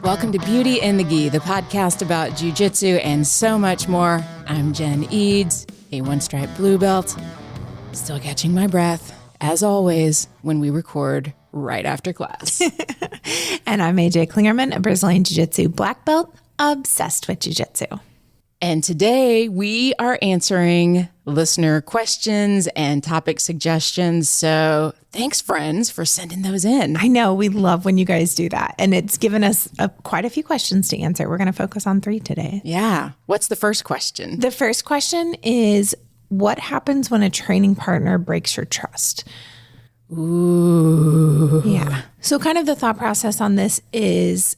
Welcome to Beauty and the Gi, the podcast about Jiu-Jitsu and so much more. I'm Jen Eads, a one-stripe blue belt, still catching my breath, as always, when we record right after class. And I'm AJ Klingerman, a Brazilian Jiu-Jitsu black belt, obsessed with Jiu-Jitsu. And today we are answering listener questions and topic suggestions. So thanks, friends, for sending those in. I know, we love when you guys do that. And it's given us quite a few questions to answer. We're going to focus on 3 today. Yeah. What's the first question? The first question is, what happens when a training partner breaks your trust? Ooh. Yeah. So kind of the thought process on this is,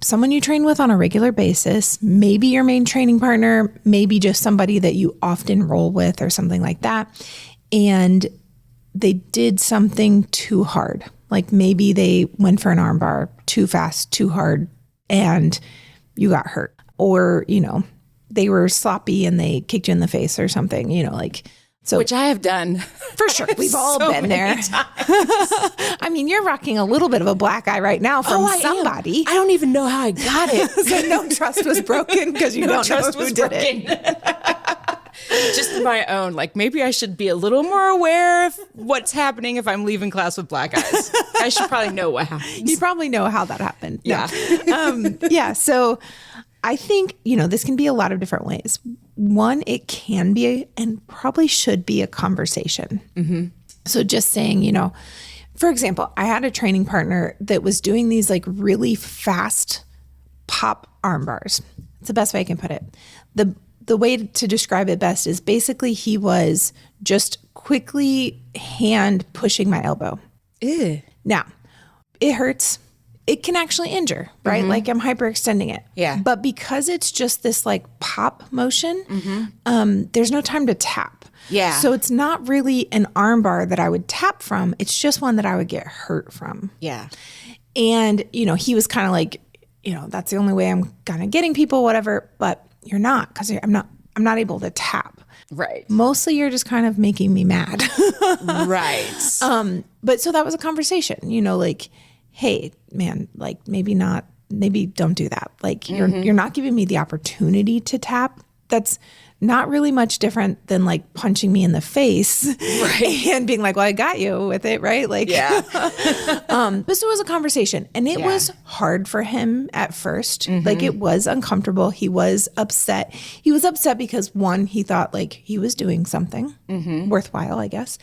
someone you train with on a regular basis, maybe your main training partner, maybe just somebody that you often roll with or something like that. And they did something too hard. Like maybe they went for an armbar too fast, too hard, and you got hurt. Or, they were sloppy and they kicked you in the face or something, So, which I have done. For sure. We've all been there. I mean, you're rocking a little bit of a black eye right now from somebody. I don't even know how I got it. So no trust was broken because you don't know who did it. Just my own. Like, maybe I should be a little more aware of what's happening if I'm leaving class with black eyes. I should probably know what happens. You probably know how that happened. Yeah. Yeah. So I think, this can be a lot of different ways. One, it can be and probably should be a conversation. Mm-hmm. So just saying, for example, I had a training partner that was doing these like really fast pop arm bars. It's the best way I can put it. The way to describe it best is basically he was just quickly hand pushing my elbow. Ew. Now, it hurts. It can actually injure, right? Mm-hmm. Like I'm hyperextending it. Yeah. But because it's just this like pop motion, there's no time to tap. Yeah. So it's not really an arm bar that I would tap from. It's just one that I would get hurt from. Yeah. And, he was kind of like, that's the only way I'm kind of getting people, whatever. But you're not, because I'm not able to tap. Right. Mostly you're just kind of making me mad. Right. But so that was a conversation, like, hey, man, like maybe don't do that. Like you're not giving me the opportunity to tap. That's not really much different than like punching me in the face, right? And being like, well, I got you with it, right? Like, yeah. But so it was a conversation, and it was hard for him at first. Mm-hmm. Like it was uncomfortable. He was upset. He was upset because 1, he thought like he was doing something worthwhile, I guess.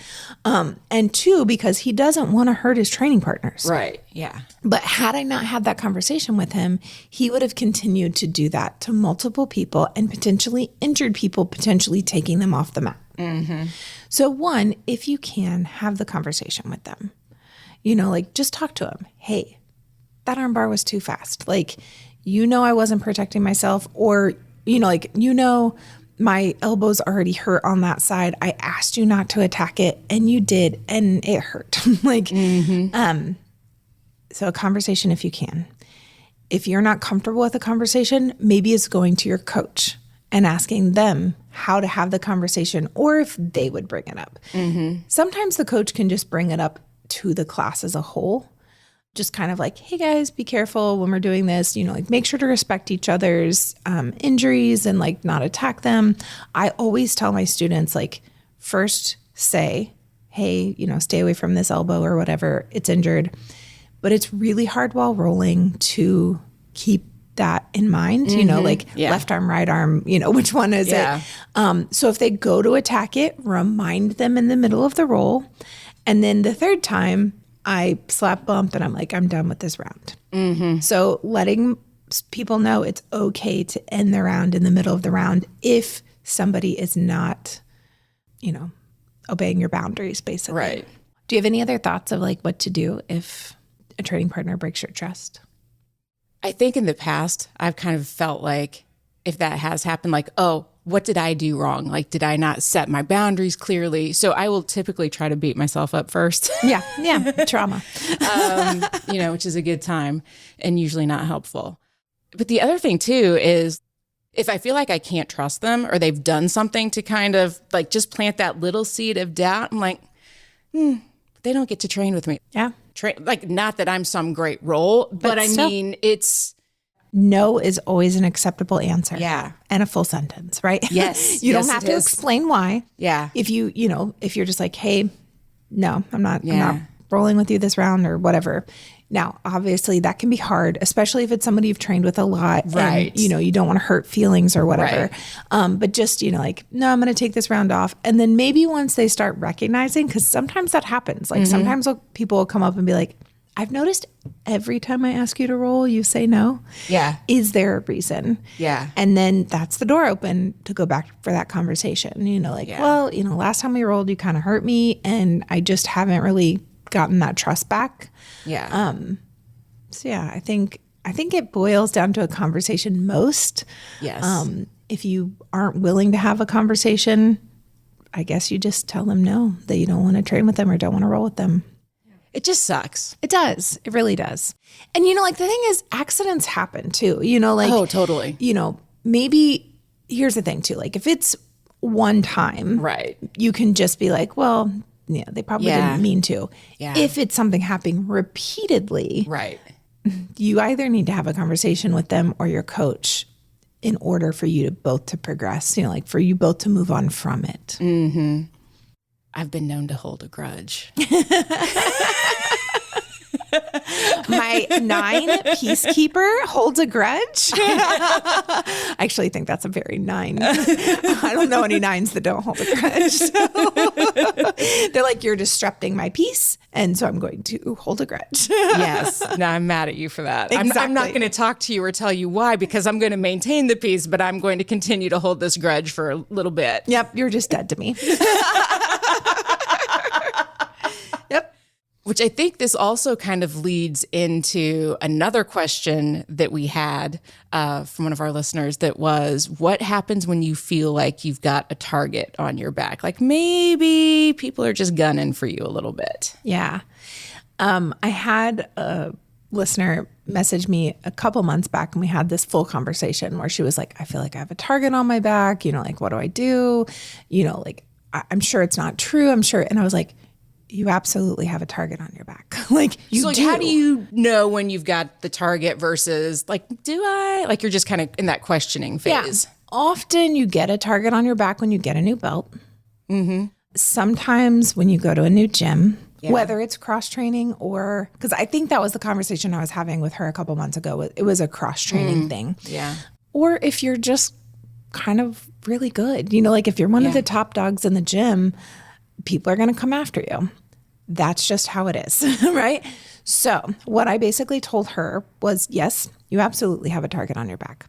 And 2, because he doesn't want to hurt his training partners. Right. Yeah. But had I not had that conversation with him, he would have continued to do that to multiple people and potentially injured people, potentially taking them off the mat. Mm-hmm. So 1, if you can, have the conversation with them. Like just talk to him. Hey, that arm bar was too fast. Like, I wasn't protecting myself, or, my elbow's already hurt on that side. I asked you not to attack it and you did, and it hurt. So a conversation if you can. If you're not comfortable with a conversation, maybe it's going to your coach and asking them how to have the conversation, or if they would bring it up. Mm-hmm. Sometimes the coach can just bring it up to the class as a whole. Just kind of like, hey guys, be careful when we're doing this, like make sure to respect each other's injuries and like not attack them. I always tell my students, like, first say, hey, stay away from this elbow or whatever, it's injured. But it's really hard while rolling to keep that in mind, left arm, right arm, which one is it? So if they go to attack it, remind them in the middle of the roll. And then the third time I slap bump and I'm like, I'm done with this round. Mm-hmm. So letting people know it's okay to end the round in the middle of the round if somebody is not, obeying your boundaries, basically. Right. Do you have any other thoughts of like what to do if a training partner breaks your trust? I think in the past, I've kind of felt like if that has happened, like, oh, what did I do wrong? Like, did I not set my boundaries clearly? So I will typically try to beat myself up first. Yeah. Trauma. Which is a good time and usually not helpful. But the other thing too is if I feel like I can't trust them or they've done something to kind of like just plant that little seed of doubt, I'm like, they don't get to train with me. Yeah. like, not that I'm some great role, but I mean, it's... No is always an acceptable answer. Yeah. And a full sentence, right? Yes. You don't have to explain why. Yeah. If if you're just like, hey, no, I'm not rolling with you this round or whatever. Now, obviously that can be hard, especially if it's somebody you've trained with a lot. Right. And, you don't want to hurt feelings or whatever. Right. But just, like, no, I'm going to take this round off. And then maybe once they start recognizing, because sometimes that happens. Like sometimes people will come up and be like, I've noticed every time I ask you to roll, you say no. Yeah. Is there a reason? Yeah. And then that's the door open to go back for that conversation. Well, last time we rolled, you kind of hurt me and I just haven't really gotten that trust back. Yeah. So yeah, I think it boils down to a conversation most. Yes. If you aren't willing to have a conversation, I guess you just tell them no, that you don't want to train with them or don't want to roll with them. It just sucks. It does. It really does. And, the thing is, accidents happen too. Oh, totally. Maybe here's the thing too. Like if it's one time, right, you can just be like, well, yeah, they probably didn't mean to. Yeah. If it's something happening repeatedly, right, you either need to have a conversation with them or your coach in order for you to both to progress, like for you both to move on from it. Mm-hmm. I've been known to hold a grudge. My 9 peacekeeper holds a grudge. I actually think that's a very 9. I don't know any 9s that don't hold a grudge. So they're like, you're disrupting my peace, and so I'm going to hold a grudge. Yes. No, I'm mad at you for that. Exactly. I'm not going to talk to you or tell you why, because I'm going to maintain the peace, but I'm going to continue to hold this grudge for a little bit. Yep, you're just dead to me. Yep. Which I think this also kind of leads into another question that we had from one of our listeners that was, what happens when you feel like you've got a target on your back? Like maybe people are just gunning for you a little bit. Yeah. I had a listener message me a couple months back and we had this full conversation where she was like, I feel like I have a target on my back, like, what do I do? I'm sure it's not true. I'm sure. And I was like, you absolutely have a target on your back. Like you do. How do you know when you've got the target versus like, do I? Like you're just kind of in that questioning phase. Yeah. Often you get a target on your back when you get a new belt. Mm-hmm. Sometimes when you go to a new gym, whether it's cross training or, because I think that was the conversation I was having with her a couple months ago. It was a cross training thing. Yeah. Or if you're just kind of really good, like if you're one of the top dogs in the gym, people are going to come after you. That's just how it is, right? So what I basically told her was, yes, you absolutely have a target on your back.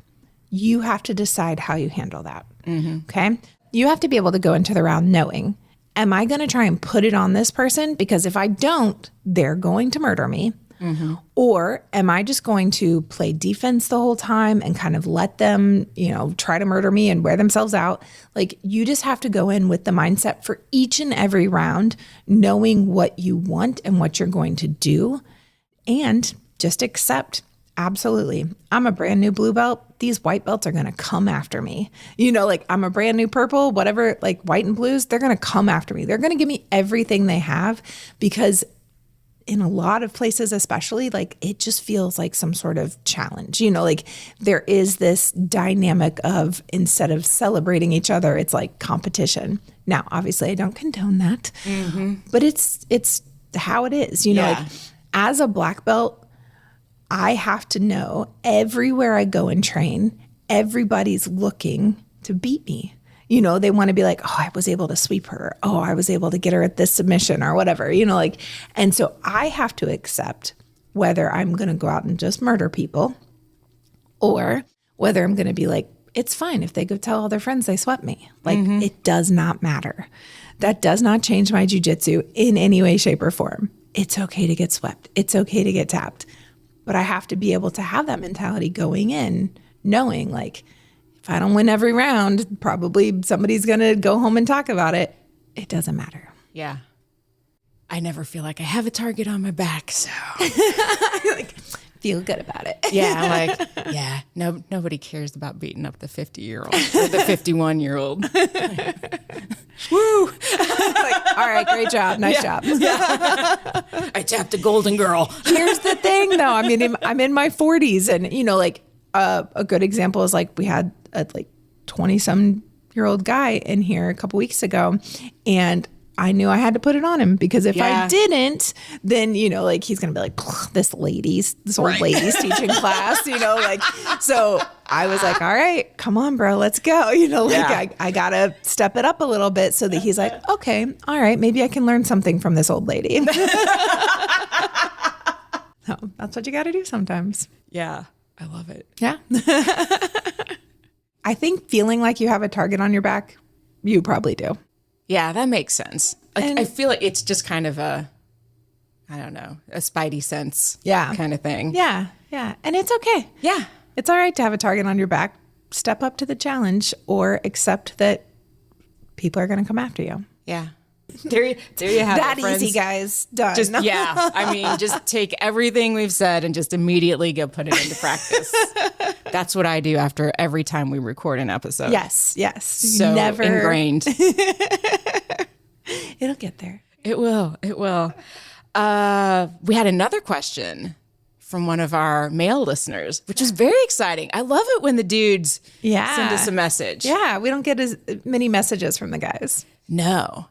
You have to decide how you handle that, okay? You have to be able to go into the round knowing, am I going to try and put it on this person? Because if I don't, they're going to murder me. Mm-hmm. Or am I just going to play defense the whole time and kind of let them, try to murder me and wear themselves out? Like you just have to go in with the mindset for each and every round, knowing what you want and what you're going to do, and just accept. Absolutely. I'm a brand new blue belt. These white belts are going to come after me. Like I'm a brand new purple, whatever, like white and blues, they're going to come after me. They're going to give me everything they have because in a lot of places, especially, like it just feels like some sort of challenge, like there is this dynamic of instead of celebrating each other, it's like competition. Now, obviously I don't condone that, but it's how it is, like as a black belt, I have to know everywhere I go and train, everybody's looking to beat me. They want to be like, oh, I was able to sweep her. Oh, I was able to get her at this submission or whatever, and so I have to accept whether I'm going to go out and just murder people or whether I'm going to be like, it's fine if they go tell all their friends they swept me. Like it does not matter. That does not change my jiu-jitsu in any way, shape, or form. It's okay to get swept. It's okay to get tapped. But I have to be able to have that mentality going in, knowing like, if I don't win every round, probably somebody's going to go home and talk about it. It doesn't matter. Yeah. I never feel like I have a target on my back, so. Like, Feel good about it. Yeah, like, nobody cares about beating up the 50-year-old or the 51-year-old. Woo! Like, all right, great job. Nice job. Yeah. I tapped a golden girl. Here's the thing, though. I mean, I'm in my 40s, and, you know, like a good example is like we had a 20-some-year-old guy in here a couple weeks ago, and I knew I had to put it on him because if I didn't, then, you know, like he's going to be like, this old lady's teaching class, you know, like, so I was like, all right, come on, bro, let's go. You know, like I got to step it up a little bit so that he's like, okay, all right, maybe I can learn something from this old lady. So that's what you got to do sometimes. Yeah. I love it. Yeah. I think feeling like you have a target on your back, you probably do. Yeah, that makes sense. Like, I feel like it's just kind of a spidey sense kind of thing. Yeah, yeah. And it's okay. Yeah. It's all right to have a target on your back. Step up to the challenge or accept that people are going to come after you. Yeah. There you have that it, friends. easy, guys. Done. I mean, just take everything we've said and just immediately go put it into practice. That's what I do after every time we record an episode. Yes. So never ingrained. It'll get there. It will. We had another question from one of our male listeners, which is very exciting. I love it when the dudes send us a message. Yeah, we don't get as many messages from the guys. No.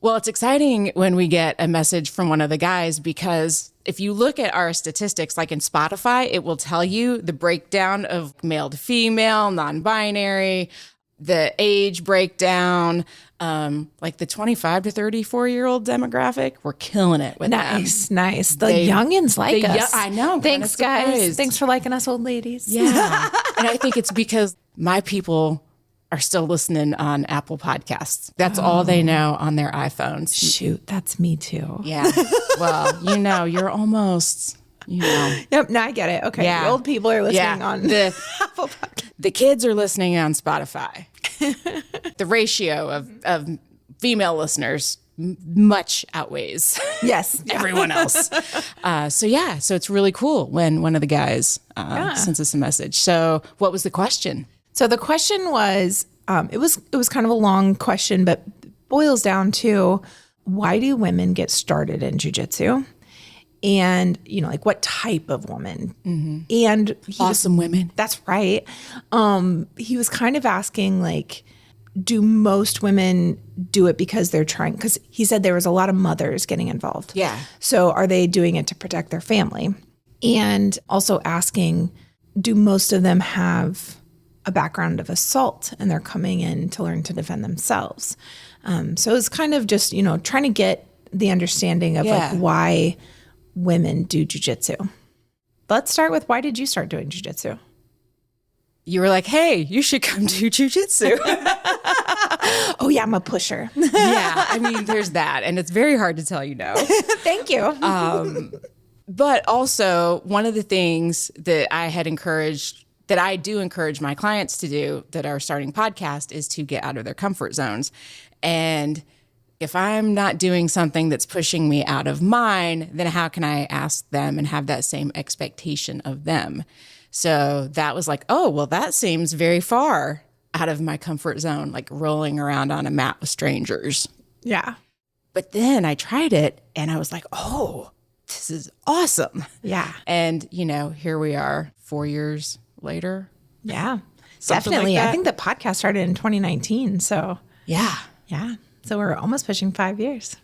Well, it's exciting when we get a message from one of the guys because if you look at our statistics, like in Spotify, it will tell you the breakdown of male to female, non-binary, the age breakdown, like the 25 to 34-year-old demographic. We're killing it with them. Nice. The youngins like us. I know. Thanks, guys. Thanks for liking us, old ladies. Yeah. And I think it's because my people are still listening on Apple Podcasts. That's all they know on their iPhones. Shoot, that's me too. Yeah. Well, you know, you're almost, you know. Yep, now I get it. Okay, the old people are listening on the Apple Podcasts. The kids are listening on Spotify. The ratio of female listeners much outweighs everyone else. So it's really cool when one of the guys sends us a message. So what was the question? So the question was, it was kind of a long question, but boils down to why do women get started in jiu-jitsu? And, you know, like what type of woman? Mm-hmm. And awesome women. That's right. He was kind of asking, like, do most women do it because they're trying? Because he said there was a lot of mothers getting involved. Yeah. So are they doing it to protect their family? And also asking, do most of them have a background of assault and they're coming in to learn to defend themselves? So it's kind of just, you know, trying to get the understanding of like why women do jiu-jitsu. Let's start with, why did you start doing jiu-jitsu? You were like, hey, you should come do jiu-jitsu. Oh yeah, I'm a pusher. Yeah, I mean, there's that. And it's very hard to tell you no. Thank you. But also, one of the things that I do encourage my clients to do that are starting podcasts is to get out of their comfort zones. And if I'm not doing something that's pushing me out of mine, then how can I ask them and have that same expectation of them? So that was like, oh, well, that seems very far out of my comfort zone, like rolling around on a mat with strangers. Yeah. But then I tried it and I was like, oh, this is awesome. Yeah. And, you know, here we are 4 years later. Yeah, Something definitely. like that. I think the podcast started in 2019. So yeah. So we're almost pushing 5 years.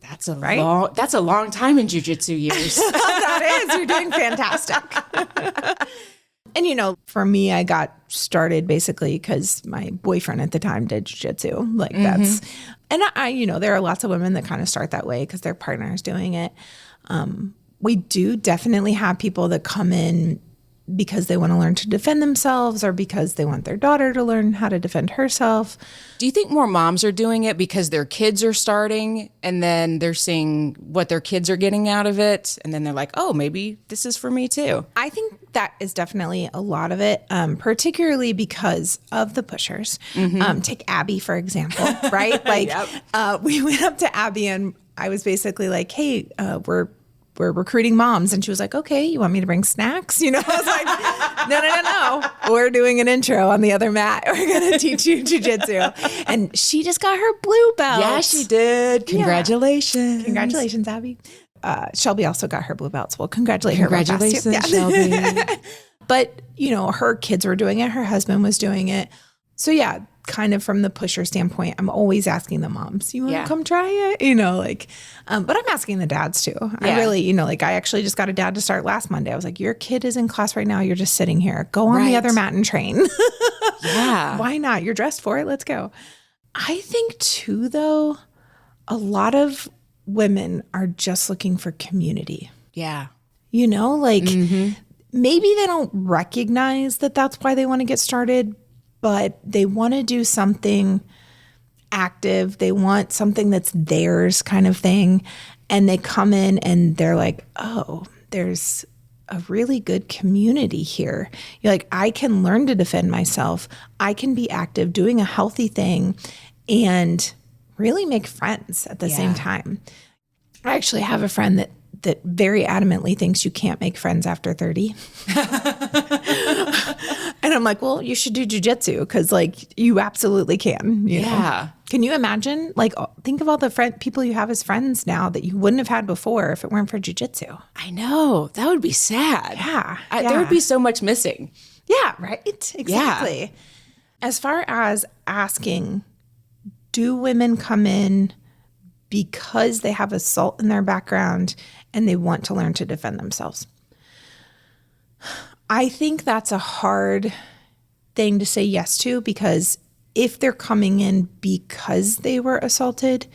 That's a long time in jiu-jitsu years. That is. You're doing fantastic. And, you know, for me, I got started basically because my boyfriend at the time did jiu-jitsu. Like that's, and I, you know, there are lots of women that kind of start that way because their partner is doing it. We do definitely have people that come in because they want to learn to defend themselves or because they want their daughter to learn how to defend herself. Do you think more moms are doing it because their kids are starting and then they're seeing what their kids are getting out of it and then they're like, oh, maybe this is for me too? I think that is definitely a lot of it, particularly because of the pushers. Take Abby, for example, right? Like we went up to Abby and I was basically like, hey, we're we're recruiting moms. And she was like, okay, you want me to bring snacks? I was like, no. We're doing an intro on the other mat. We're going to teach you jiu-jitsu. And she just got her blue belt. Yeah, she did. Congratulations. Yeah. Congratulations, Abby. Shelby also got her blue belts. We'll congratulate her. Congratulations, Shelby. But, her kids were doing it. Her husband was doing it. So yeah, kind of from the pusher standpoint, I'm always asking the moms, you want to come try it? But I'm asking the dads too. I really, I actually just got a dad to start last Monday. I was like, your kid is in class right now. You're just sitting here. Go on the other mat and train. Yeah. Why not? You're dressed for it. Let's go. I think too, though, a lot of women are just looking for community. Yeah. Maybe they don't recognize that that's why they want to get started, but they want to do something active. They want something that's theirs kind of thing. And they come in and they're like, oh, there's a really good community here. You're like, I can learn to defend myself. I can be active, doing a healthy thing, and really make friends at the same time. I actually have a friend that very adamantly thinks you can't make friends after 30. And I'm like, well, you should do jiu-jitsu because you absolutely can. You know? Can you imagine? Think of all the people you have as friends now that you wouldn't have had before if it weren't for jiu-jitsu. I know. That would be sad. Yeah. There would be so much missing. Yeah, right? Exactly. Yeah. As far as asking, do women come in because they have assault in their background and they want to learn to defend themselves? I think that's a hard thing to say yes to, because if they're coming in because they were assaulted,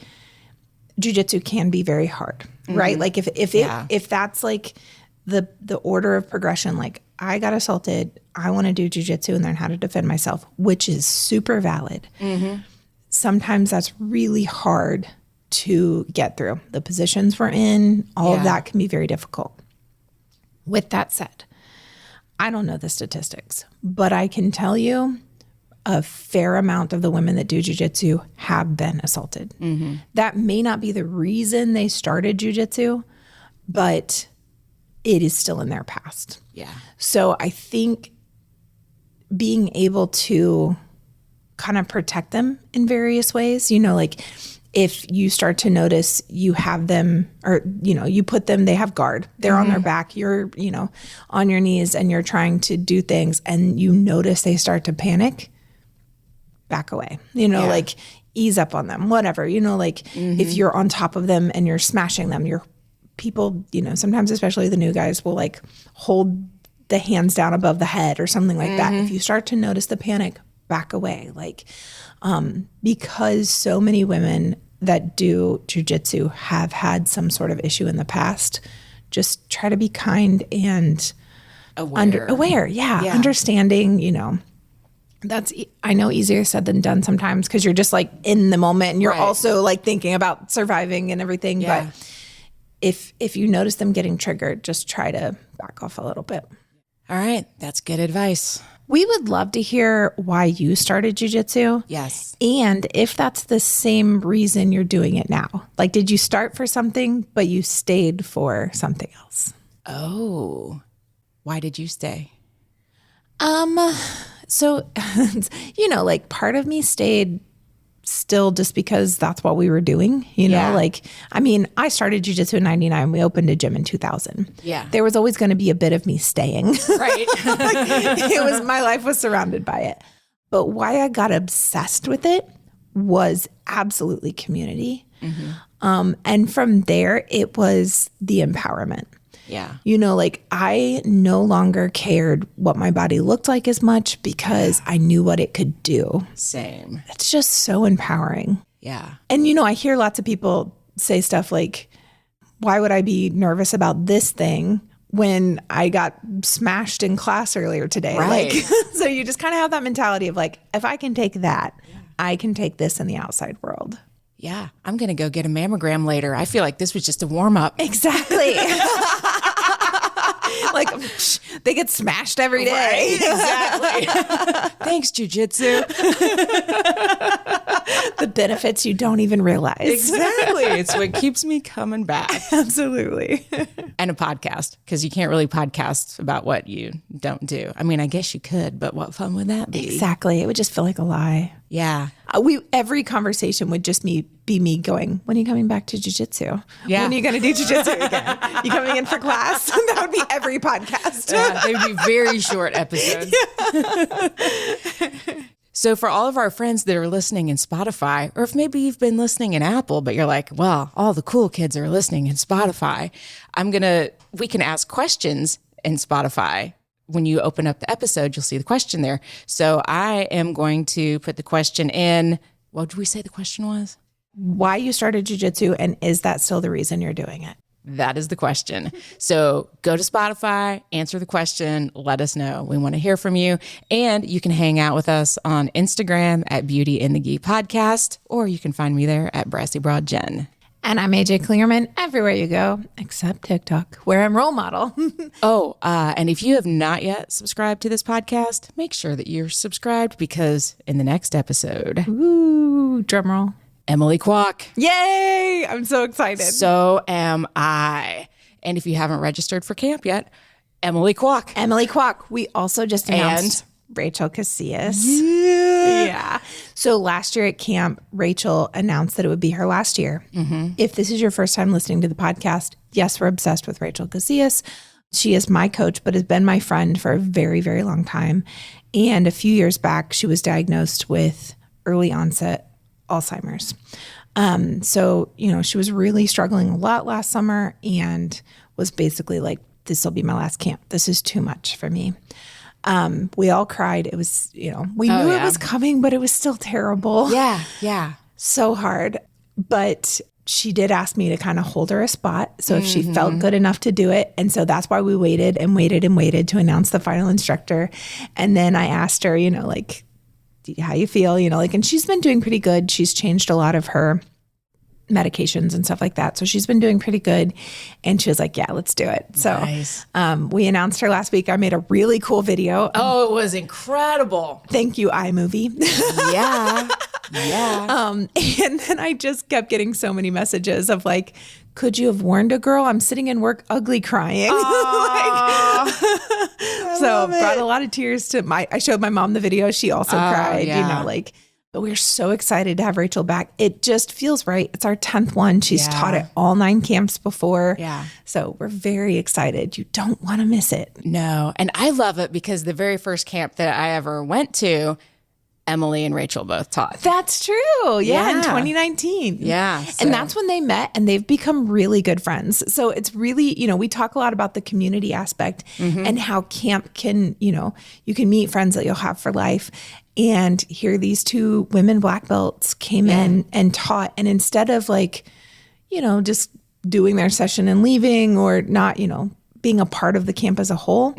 jiu-jitsu can be very hard, right? If that's the order of progression, I got assaulted, I want to do jiu-jitsu and learn how to defend myself, which is super valid. Sometimes that's really hard to get through. The positions we're in, all of that can be very difficult. With that said, I don't know the statistics, but I can tell you a fair amount of the women that do jiu-jitsu have been assaulted. That may not be the reason they started jiu-jitsu, but it is still in their past. Yeah. So I think being able to kind of protect them in various ways, if you start to notice you have them, or, you put them, they have guard, they're on their back, you're, on your knees and you're trying to do things and you notice they start to panic, back away, ease up on them, whatever, if you're on top of them and you're smashing them, your people, sometimes, especially the new guys, will hold the hands down above the head or something like that. If you start to notice the panic, back away, because so many women that do jiu-jitsu have had some sort of issue in the past. Just try to be kind and aware. Yeah. Understanding, that's, I know, easier said than done sometimes because you're just in the moment and you're also thinking about surviving and everything. Yeah. But if you notice them getting triggered, just try to back off a little bit. All right. That's good advice. We would love to hear why you started jiu-jitsu. Yes. And if that's the same reason you're doing it now. Did you start for something, but you stayed for something else? Oh, why did you stay? So, part of me stayed still just because that's what we were doing, I started jiu-jitsu in 99. We opened a gym in 2000. Yeah. There was always going to be a bit of me staying. Right. My life was surrounded by it. But why I got obsessed with it was absolutely community. And from there, it was the empowerment. Yeah. I no longer cared what my body looked like as much because I knew what it could do. Same. It's just so empowering. Yeah. And, I hear lots of people say stuff like, why would I be nervous about this thing when I got smashed in class earlier today? Right. So you just kind of have that mentality of if I can take that, I can take this in the outside world. Yeah. I'm going to go get a mammogram later. I feel like this was just a warm up. Exactly. They get smashed every day. Right, exactly. Thanks, jiu-jitsu. The benefits you don't even realize. Exactly. It's what keeps me coming back. Absolutely. And a podcast, because you can't really podcast about what you don't do. I mean, I guess you could, but what fun would that be? Exactly. It would just feel like a lie. Yeah. Every conversation would just be me going, when are you coming back to jiu-jitsu? Yeah. When are you going to do jiu-jitsu again? You coming in for class? That would be every podcast. Yeah, they would be very short episodes. Yeah. So for all of our friends that are listening in Spotify, or if maybe you've been listening in Apple, but you're like, well, all the cool kids are listening in Spotify, we can ask questions in Spotify. When you open up the episode, you'll see the question there. So I am going to put the question in. What did we say the question was? Why you started jiu-jitsu, and is that still the reason you're doing it? That is the question. So go to Spotify, answer the question, let us know. We want to hear from you. And you can hang out with us on Instagram at Beauty in the Gi Podcast, or you can find me there at Brassy Broad Jen. And I'm AJ Klingerman everywhere you go, except TikTok, where I'm role model. And if you have not yet subscribed to this podcast, make sure that you're subscribed, because in the next episode, Ooh, drum roll. Emily Kwok. Yay! I'm so excited. So am I. And if you haven't registered for camp yet, Emily Kwok. Emily Kwok. We also just announced Rachel Casillas. Yeah. So last year at camp, Rachel announced that it would be her last year. Mm-hmm. If this is your first time listening to the podcast, yes, we're obsessed with Rachel Casillas. She is my coach, but has been my friend for a very, very long time. And a few years back, she was diagnosed with early onset Alzheimer's. So, she was really struggling a lot last summer and was basically like, this will be my last camp. This is too much for me. We all cried. It was, we knew it was coming, but it was still terrible. Yeah. Yeah. So hard. But she did ask me to kind of hold her a spot. So if she felt good enough to do it. And so that's why we waited and waited and waited to announce the final instructor. And then I asked her, how you feel, and she's been doing pretty good. She's changed a lot of her medications and stuff like that. So she's been doing pretty good. And she was like, yeah, let's do it. So nice. We announced her last week. I made a really cool video. Oh, it was incredible. Thank you, iMovie. Yeah. Yeah. And then I just kept getting so many messages of like, could you have warned a girl? I'm sitting in work ugly crying. So brought a lot of tears to I showed my mom the video. She also cried, yeah. But we're so excited to have Rachel back. It just feels right. It's our 10th one. She's taught at all 9 camps before. Yeah. So we're very excited. You don't want to miss it. No. And I love it because the very first camp that I ever went to, Emily and Rachel both taught. That's true. Yeah, in Yeah. 2019. Yeah. And that's when they met, and they've become really good friends. So it's really, we talk a lot about the community aspect and how camp can, you can meet friends that you'll have for life. And here these 2 women black belts came in and taught. And instead of just doing their session and leaving, or not, being a part of the camp as a whole,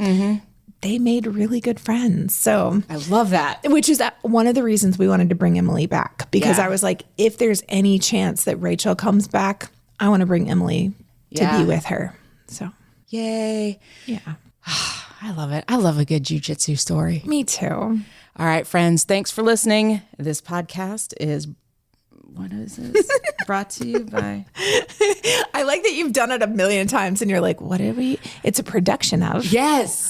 they made really good friends. So I love that. Which is one of the reasons we wanted to bring Emily back, because I was like, if there's any chance that Rachel comes back, I want to bring Emily to be with her. So yay. Yeah. I love it. I love a good jiu-jitsu story. Me too. All right, friends. Thanks for listening. This podcast is, what is this? Brought to you by... I like that you've done it a million times and you're like, what are we? It's a production of. Yes.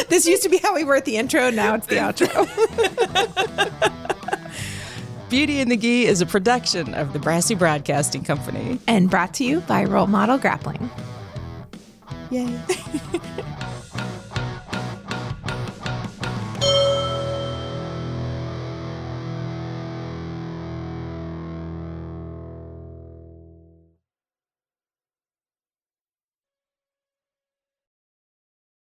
This used to be how we were at the intro. Now it's the outro. Beauty in the Gi is a production of the Brassy Broadcasting Company. And brought to you by Role Model Grappling. Yay.